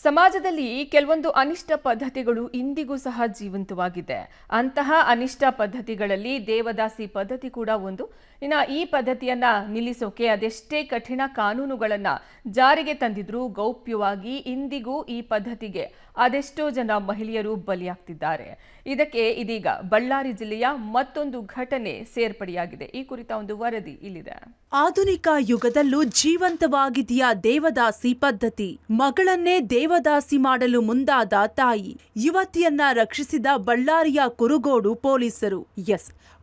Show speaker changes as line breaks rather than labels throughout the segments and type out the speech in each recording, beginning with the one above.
ಸಮಾಜದಲ್ಲಿ ಕೆಲವೊಂದು ಅನಿಷ್ಟ ಪದ್ಧತಿಗಳು ಇಂದಿಗೂ ಸಹ ಜೀವಂತವಾಗಿದೆ. ಅಂತಹ ಅನಿಷ್ಟ ಪದ್ಧತಿಗಳಲ್ಲಿ ದೇವದಾಸಿ ಪದ್ಧತಿ ಕೂಡ ಒಂದು. ಈ ಪದ್ಧತಿಯನ್ನ ನಿಲ್ಲಿಸೋಕೆ ಅದೆಷ್ಟೇ ಕಠಿಣ ಕಾನೂನುಗಳನ್ನ ಜಾರಿಗೆ ತಂದಿದ್ರೂ ಗೌಪ್ಯವಾಗಿ ಇಂದಿಗೂ ಈ ಪದ್ಧತಿಗೆ ಅದೆಷ್ಟೋ ಜನ ಮಹಿಳೆಯರು ಬಲಿಯಾಗ್ತಿದ್ದಾರೆ. ಇದಕ್ಕೆ ಇದೀಗ ಬಳ್ಳಾರಿ ಜಿಲ್ಲೆಯ ಮತ್ತೊಂದು ಘಟನೆ ಸೇರ್ಪಡೆಯಾಗಿದೆ. ಈ ಕುರಿತ ಒಂದು ವರದಿ ಇಲ್ಲಿದೆ.
ಆಧುನಿಕ ಯುಗದಲ್ಲೂ ಜೀವಂತವಾಗಿದೆಯಾ ದೇವದಾಸಿ ಪದ್ಧತಿ? ಮಗಳನ್ನೇ ದೇವದಾಸಿ ಮಾಡಲು ಮುಂದಾದ ತಾಯಿ, ಯುವತಿಯನ್ನ ರಕ್ಷಿಸಿದ ಬಳ್ಳಾರಿಯ ಕುರುಗೋಡು ಪೊಲೀಸರು.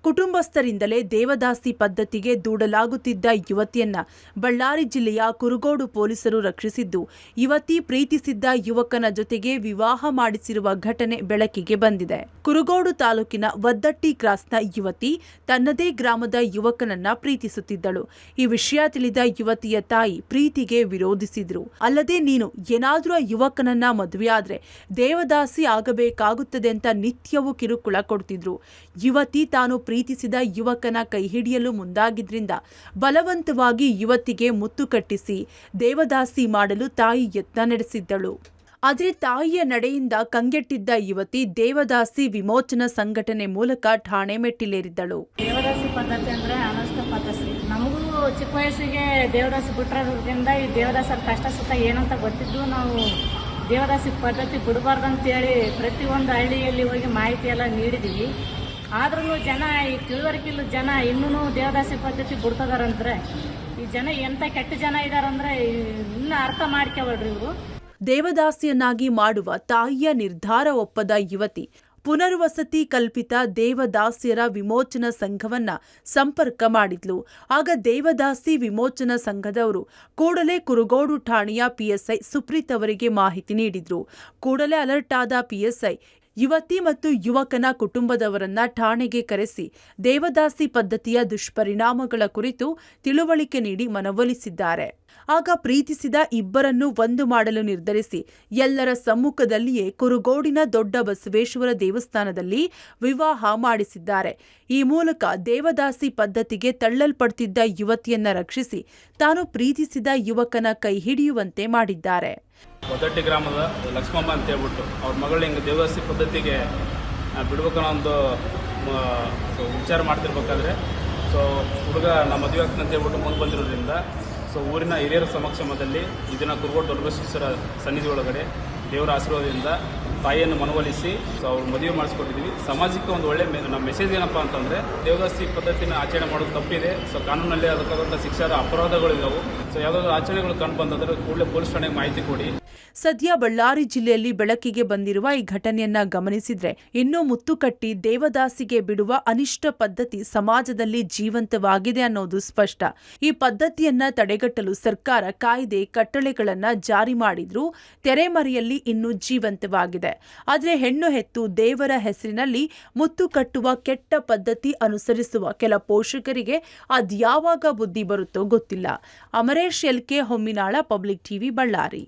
ಕುಟುಂಬಸ್ಥರಿಂದಲೇ ದೇವದಾಸಿ ಪದ್ಧತಿಗೆ ದೂಡಲಾಗುತ್ತಿದ್ದ ಯುವತಿಯನ್ನ ಬಳ್ಳಾರಿ ಜಿಲ್ಲೆಯ ಕುರುಗೋಡು ಪೊಲೀಸರು ರಕ್ಷಿಸಿದ್ದು, ಯುವತಿ ಪ್ರೀತಿಸಿದ್ದ ಯುವಕನ ಜೊತೆಗೆ ವಿವಾಹ ಮಾಡಿಸಿರುವ ಘಟನೆ ಬೆಳಕಿಗೆ ಬಂದಿದೆ. ಕುರುಗೋಡು ತಾಲೂಕಿನ ವದ್ದಟ್ಟಿ ಕ್ರಾಸ್ನ ಯುವತಿ ತನ್ನದೇ ಗ್ರಾಮದ ಯುವಕನನ್ನ ಪ್ರೀತಿಸುತ್ತಿದ್ದಳು. ಈ ವಿಷಯ ತಿಳಿದ ಯುವತಿಯ ತಾಯಿ ಪ್ರೀತಿಗೆ ವಿರೋಧಿಸಿದ್ರು. ಅಲ್ಲದೆ ನೀನು ಏನಾದ್ರೂ ಯುವಕನನ್ನ ಮದುವೆಯಾದ್ರೆ ದೇವದಾಸಿ ಆಗಬೇಕಾಗುತ್ತದೆ ಅಂತ ನಿತ್ಯವೂ ಕಿರುಕುಳ ಕೊಡ್ತಿದ್ರು. ಯುವತಿ ತಾನು ಪ್ರೀತಿಸಿದ ಯುವಕನ ಕೈ ಹಿಡಿಯಲು ಮುಂದಾಗಿದ್ರಿಂದ ಬಲವಂತವಾಗಿ ಯುವತಿಗೆ ಮುತ್ತು ಕಟ್ಟಿಸಿ ದೇವದಾಸಿ ಮಾಡಲು ತಾಯಿ ಯತ್ನ ನಡೆಸಿದ್ದಳು. ಆದರೆ ತಾಯಿಯ ನಡೆಯಿಂದ ಕಂಗೆಟ್ಟಿದ್ದ ಯುವತಿ ದೇವದಾಸಿ ವಿಮೋಚನಾ ಸಂಘಟನೆ ಮೂಲಕ ಠಾಣೆ ಮೆಟ್ಟಿಲೇರಿದ್ದಳು.
ದೇವದಾಸಿ ಪದ್ಧತಿ ಅಂದ್ರೆ ಅನಷ್ಟ ಪದ್ಧತಿ. ನಮಗೂ ಚಿಕ್ಕ ವಯಸ್ಸಿಗೆ ದೇವದಾಸಿ ಬಿಟ್ಟಿರೋದ್ರಿಂದ ಈ ದೇವದಾಸರ ಕಷ್ಟ ಸುಖ ಏನಂತ ಗೊತ್ತಿದ್ದು ನಾವು ದೇವದಾಸಿ ಪದ್ಧತಿ ಬಿಡಬಾರ್ದಂತೇಳಿ ಪ್ರತಿಯೊಂದು ಹಳ್ಳಿಯಲ್ಲಿ ಹೋಗಿ ಮಾಹಿತಿ ಎಲ್ಲ ನೀಡಿದ್ದೀವಿ. ಆದ್ರೂ ಜನ ಈ ತಿಳುವಳಿಕೆಲ್ಲ ಜನ ಇನ್ನೂ ದೇವದಾಸಿ ಪದ್ಧತಿ ಬಿಡ್ತದಾರಂದ್ರೆ ಈ ಜನ ಎಂತ ಕೆಟ್ಟ ಜನ ಇದಾರಂದ್ರೆ ಇನ್ನೂ ಅರ್ಥ ಮಾಡ್ಕೋಬೇಡ್ರಿ ಇವರು.
ದೇವದಾಸಿಯನ್ನಾಗಿ ಮಾಡುವ ತಾಯಿಯ ನಿರ್ಧಾರ ಒಪ್ಪದ ಯುವತಿ ಪುನರ್ವಸತಿ ಕಲ್ಪಿತ ದೇವದಾಸಿಯರ ವಿಮೋಚನಾ ಸಂಘವನ್ನ ಸಂಪರ್ಕ ಮಾಡಿದ್ಲು. ಆಗ ದೇವದಾಸಿ ವಿಮೋಚನಾ ಸಂಘದವರು ಕೂಡಲೇ ಕುರುಗೋಡು ಠಾಣೆಯ ಪಿಎಸ್ಐ ಸುಪ್ರೀತ್ ಅವರಿಗೆ ಮಾಹಿತಿ ನೀಡಿದ್ರು. ಕೂಡಲೇ ಅಲರ್ಟ್ ಆದ ಪಿಎಸ್ಐ ಯುವತಿ ಮತ್ತು ಯುವಕನ ಕುಟುಂಬದವರನ್ನ ಠಾಣೆಗೆ ಕರೆಸಿ ದೇವದಾಸಿ ಪದ್ಧತಿಯ ದುಷ್ಪರಿಣಾಮಗಳ ಕುರಿತು ತಿಳುವಳಿಕೆ ನೀಡಿ ಮನವೊಲಿಸಿದ್ದಾರೆ. ಆಗ ಪ್ರೀತಿಸಿದ ಇಬ್ಬರನ್ನು ಒಂದು ಮಾಡಲು ನಿರ್ಧರಿಸಿ ಎಲ್ಲರ ಸಮ್ಮುಖದಲ್ಲಿಯೇ ಕುರುಗೋಡಿನ ದೊಡ್ಡ ಬಸವೇಶ್ವರ ದೇವಸ್ಥಾನದಲ್ಲಿ ವಿವಾಹ ಮಾಡಿಸಿದ್ದಾರೆ. ಈ ಮೂಲಕ ದೇವದಾಸಿ ಪದ್ಧತಿಗೆ ತಳ್ಳಲ್ಪಡ್ತಿದ್ದ ಯುವತಿಯನ್ನ ರಕ್ಷಿಸಿ ತಾನು ಪ್ರೀತಿಸಿದ ಯುವಕನ ಕೈ ಹಿಡಿಯುವಂತೆ ಮಾಡಿದ್ದಾರೆ.
ವದ್ದಟ್ಟಿ ಗ್ರಾಮದ ಲಕ್ಷ್ಮಮ್ಮ ಅಂತ ಹೇಳ್ಬಿಟ್ಟು ಅವ್ರ ಮಗಳು ಹಿಂಗೆ ದೇವದಾಸಿ ಪದ್ಧತಿಗೆ ಬಿಡ್ಬೇಕನ್ನೋ ಒಂದು ವಿಚಾರ ಮಾಡ್ತಿರ್ಬೇಕಾದ್ರೆ ಹುಡುಗ ನಮ್ಮ ಮದುವೆ ಆಗ್ತಂತ ಹೇಳ್ಬಿಟ್ಟು ಮುಂದೆ ಬಂದಿರೋದ್ರಿಂದ ಊರಿನ ಹಿರಿಯರ ಸಮಕ್ಷಮದಲ್ಲಿ ಇದನ್ನು ಕುರುಗೋಡು ದೊಡ್ಡಬಸವೇಶ್ವರ ಸನ್ನಿಧಿ ಒಳಗಡೆ ದೇವರ ಆಶೀರ್ವಾದದಿಂದ ತಾಯಿಯನ್ನು ಮನವೊಲಿಸಿ ಅವ್ರು ಮದುವೆ ಮಾಡಿಸ್ಕೊಟ್ಟಿದ್ದೀವಿ. ಸಮಾಜಕ್ಕೆ ಒಂದು ಒಳ್ಳೆ ನಮ್ಮ ಮೆಸೇಜ್ ಏನಪ್ಪ ಅಂತಂದರೆ ದೇವದಾಸಿ ಪದ್ಧತಿನ ಆಚರಣೆ ಮಾಡೋದು ತಪ್ಪಿದೆ. ಕಾನೂನಲ್ಲಿ ಅದಕ್ಕಾದಂಥ ಶಿಕ್ಷಾರ ಅಪರಾಧಗಳಿದ್ದಾವೆ. ಯಾವುದಾದ್ರೂ ಆಚರಣೆಗಳು ಕಂಡು ಬಂದಂದ್ರೆ ಕೂಡಲೇ ಪೊಲೀಸ್ ಠಾಣೆಗೆ ಮಾಹಿತಿ ಕೊಡಿ.
ಸದ್ಯ ಬಳ್ಳಾರಿ ಜಿಲ್ಲೆಯಲ್ಲಿ ಬೆಳಕಿಗೆ ಬಂದಿರುವ ಈ ಘಟನೆಯನ್ನ ಗಮನಿಸಿದ್ರೆ ಇನ್ನೂ ಮುತ್ತು ಕಟ್ಟಿ ದೇವದಾಸಿಗೆ ಬಿಡುವ ಅನಿಷ್ಟ ಪದ್ಧತಿ ಸಮಾಜದಲ್ಲಿ ಜೀವಂತವಾಗಿದೆ ಅನ್ನೋದು ಸ್ಪಷ್ಟ. ಈ ಪದ್ಧತಿಯನ್ನ ತಡೆಗಟ್ಟಲು ಸರ್ಕಾರ ಕಾಯ್ದೆ ಕಟ್ಟಳೆಗಳನ್ನ ಜಾರಿ ಮಾಡಿದ್ರೂ ತೆರೆಮರೆಯಲ್ಲಿ ಇನ್ನೂ ಜೀವಂತವಾಗಿದೆ. ಆದರೆ ಹೆಣ್ಣು ಹೆತ್ತು ದೇವರ ಹೆಸರಿನಲ್ಲಿ ಮುತ್ತು ಕಟ್ಟುವ ಕೆಟ್ಟ ಪದ್ಧತಿ ಅನುಸರಿಸುವ ಕೆಲ ಪೋಷಕರಿಗೆ ಅದ್ಯಾವಾಗ ಬುದ್ಧಿ ಬರುತ್ತೋ ಗೊತ್ತಿಲ್ಲ. Amaresh L K, Homminala, public TV, Ballari.